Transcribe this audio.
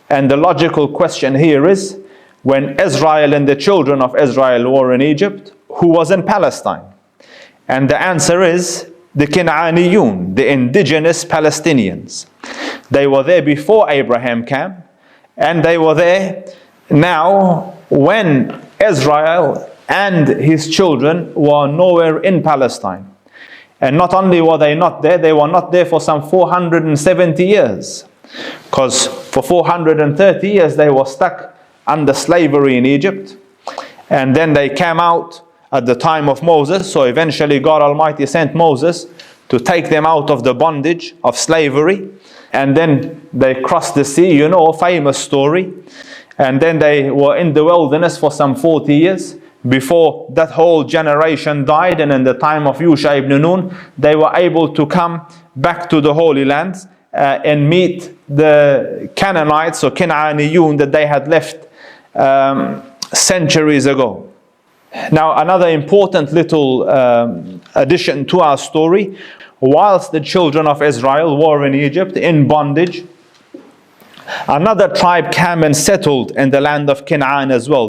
And the logical question here is, when Israel and the children of Israel were in Egypt, who was in Palestine? And the answer is the Kinaaniyun, the indigenous Palestinians. They were there before Abraham came, and they were there now when Israel and his children were nowhere in Palestine. And not only were they not there, they were not there for some 470 years. Because for 430 years they were stuck under slavery in Egypt. And then they came out at the time of Moses. So eventually God Almighty sent Moses to take them out of the bondage of slavery. And then they crossed the sea, you know, a famous story. And then they were in the wilderness for some 40 years before that whole generation died. And in the time of Yusha ibn Nun, they were able to come back to the Holy Land and meet the Canaanites or Kinaaniyun that they had left centuries ago. Now, another important little addition to our story: whilst the children of Israel were in Egypt in bondage, another tribe came and settled in the land of Canaan as well.